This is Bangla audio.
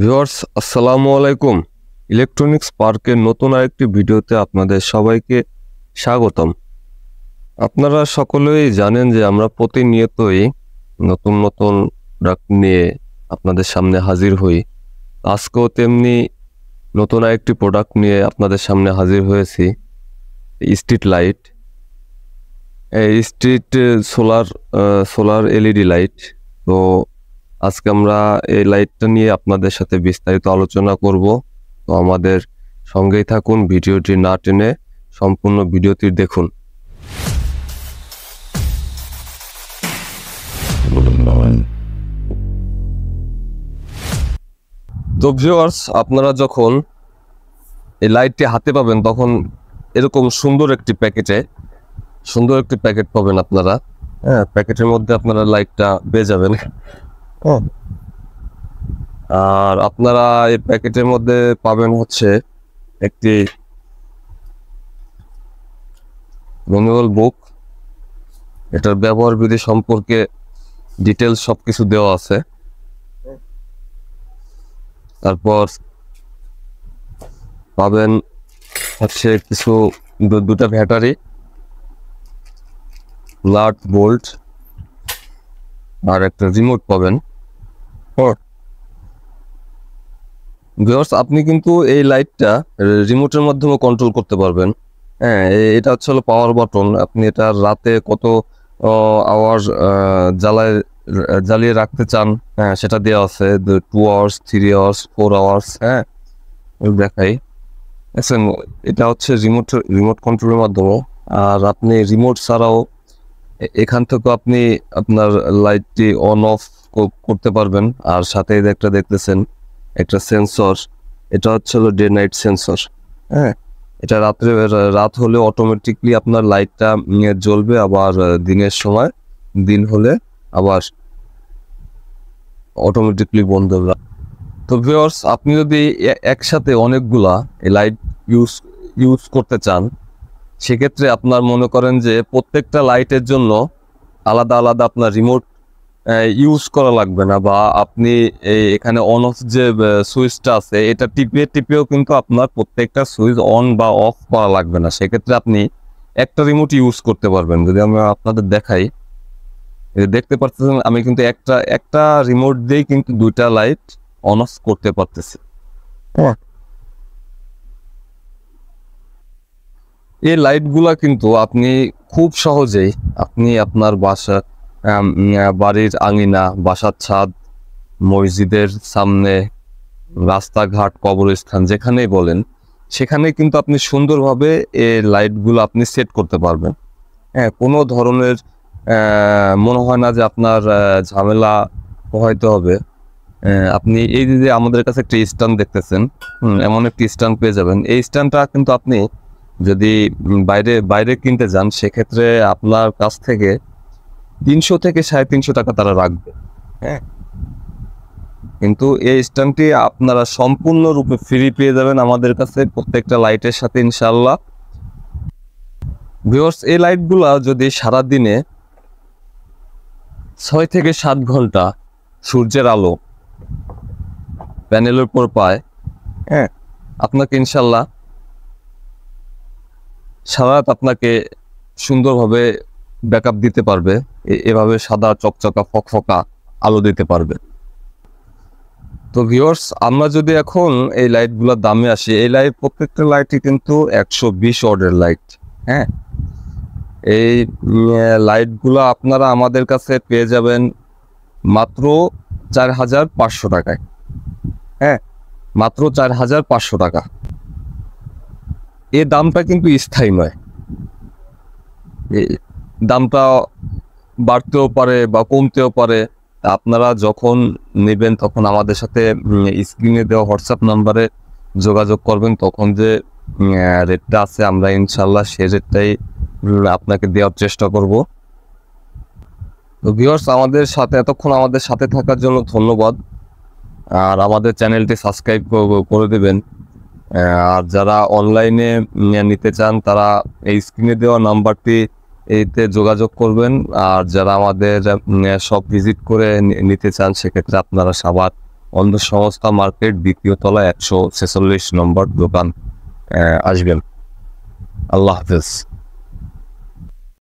ভিউয়ার্স, আসসালামু আলাইকুম। ইলেকট্রনিক্স পার্কের নতুন আরেকটি ভিডিওতে আপনাদের সবাইকে স্বাগতম। আপনারা সকলেই জানেন যে আমরা প্রতিনিয়তই নতুন নতুন প্রোডাক্ট নিয়ে আপনাদের সামনে হাজির হই। আজকেও তেমনি নতুন আরেকটি প্রোডাক্ট নিয়ে আপনাদের সামনে হাজির হয়েছি। Street light, street solar LED light. তো আজকে আমরা এই লাইটটা নিয়ে আপনাদের সাথে বিস্তারিত আলোচনা করব। তো আমাদের সঙ্গেই থাকুন, ভিডিওটি না টেনে সম্পূর্ণ ভিডিওটি দেখুন। তো ভিউয়ার্স, আপনারা যখন এই লাইটটি হাতে পাবেন তখন এরকম সুন্দর একটি প্যাকেট পাবেন আপনারা। হ্যাঁ, প্যাকেটের মধ্যে আপনারা লাইটটা পেয়ে যাবেন। আর আপনারা এই প্যাকেটের মধ্যে পাবেন হচ্ছে একটি ম্যানুয়াল বুক। এটার ব্যবহার বিধি সম্পর্কে ডিটেলস সবকিছু দেওয়া আছে। তারপর পাবেন হচ্ছে কিছু দুটা ব্যাটারি, নাট বোল্ট আর একটা রিমোট পাবেন। ভিউয়ার্স, আপনি কিন্তু এই লাইটটা রিমোটের মাধ্যমে কন্ট্রোল করতে পারবেন। হ্যাঁ, এটা হচ্ছে পাওয়ার বাটন। আপনি এটা রাতে কত আওয়ার জ্বালিয়ে রাখতে চান, হ্যাঁ সেটা দেওয়া আছে। 2 আওয়ার্স, 3 আওয়ার্স, 4 আওয়ার্স। হ্যাঁ, দেখাই। দেখছেন, এটা হচ্ছে রিমোট কন্ট্রোলের মাধ্যমে। আর আপনি রিমোট ছাড়াও এখান থেকে আপনি আপনার লাইটটি অন অফ করতে পারবেন। আর সাথে একটা দেখতেছেন একটা সেন্সর, এটা হচ্ছে ডে নাইট সেন্সর। হ্যাঁ, এটা রাত হলে অটোমেটিকলি আপনার লাইটটা জ্বলবে, আবার দিনের সময় দিন হলে আবার অটোমেটিকলি বন্ধ হবে। তো ভিউয়ার্স, আপনি যদি একসাথে অনেকগুলা এই লাইট ইউজ করতে চান, সেক্ষেত্রে আপনার মনে করেন যে প্রত্যেকটা লাইটের জন্য আলাদা আলাদা আপনার রিমোট ইউজ করা লাগবে না, বা আপনি এখানে অন অফ যে সুইচটা আছে এটা টিপেও কিন্তু আপনার প্রত্যেকটা সুইচ অন বা অফ করা লাগবে না। সেক্ষেত্রে আপনি একটা রিমোট ইউজ করতে পারবেন। যদি আমি আপনাদের দেখাই, দেখতে পাচ্ছেন আমি কিন্তু একটা রিমোট দিয়েই কিন্তু দুইটা লাইট অন অফ করতে পারতেছি। এই লাইটগুলা কিন্তু আপনি খুব সহজেই আপনি আপনার বাড়ির আঙিনা, বাসার ছাদ, মসজিদের সামনে, রাস্তাঘাট, কবরস্থান, যেখানেই বলেন সেখানে কিন্তু আপনি সুন্দরভাবে এই লাইটগুলো আপনি সেট করতে পারবেন। হ্যাঁ, কোনো ধরনের মনে হয় না যে আপনার ঝামেলা পোহাইতে হবে। আপনি এই যে আমাদের কাছে একটা স্ট্যান্ড দেখতেছেন, এমন একটি স্ট্যান্ড পেয়ে যাবেন। এই স্ট্যান্ডটা কিন্তু আপনি যদি বাইরে কিনতে যান, সেক্ষেত্রে আপনার কাছ থেকে 300 থেকে 350 টাকা তারা রাখবে। হ্যাঁ, কিন্তু এই স্ট্যান্ডটি আপনারা সম্পূর্ণরূপে ফ্রি পেয়ে যাবেন আমাদের কাছে প্রত্যেকটা লাইটের সাথে, ইনশাআল্লাহ। ভিউয়ার্স, এই লাইটগুলা যদি সারাদিনে 6 থেকে 7 ঘন্টা সূর্যের আলো প্যানেলের উপর পায়, হ্যাঁ, আপনাকে ইনশাআল্লাহ সারা রাত আপনাকে সুন্দরভাবে ব্যাকআপ দিতে পারবে। এভাবে সাদা চকচকা ফকফকা আলো দিতে পারবে। তো ভিউয়ার্স, আমরা যদি এখন এই লাইটগুলোর দামে আসি, এই প্রত্যেকটা লাইটই কিন্তু 120 ওয়াটের লাইট। হ্যাঁ, এই লাইটগুলো আপনারা আমাদের কাছে পেয়ে যাবেন মাত্র 4500 টাকায়। হ্যাঁ, মাত্র 4500 টাকা। এই দামটা কিন্তু স্থায়ী নয়, দামটা বাড়তেও পারে বা কমতেও পারে। আপনারা যখন নেবেন তখন আমাদের সাথে স্ক্রিনে দেওয়া হোয়াটসঅ্যাপ নাম্বারে যোগাযোগ করবেন। তখন যে রেটটা আছে আমরা ইনশাল্লাহ সে রেটটাই আপনাকে দেওয়ার চেষ্টা করব। তো ভিউয়ার্স, এতক্ষণ আমাদের সাথে থাকার জন্য ধন্যবাদ। আর আমাদের চ্যানেলটি সাবস্ক্রাইব করে দেবেন। আর যারা অনলাইনে নিতে চান তারা এই স্ক্রিনে দেওয়া নাম্বারটি এইতে যোগাযোগ করবেন। আর যারা আমাদের সব ভিজিট করে নিতে চান, সেক্ষেত্রে আপনারা অন্ধ সংস্থা মার্কেট, দ্বিতীয় তলা, 146 নম্বর দোকান আসবেন। আল্লাহ হাফেজ।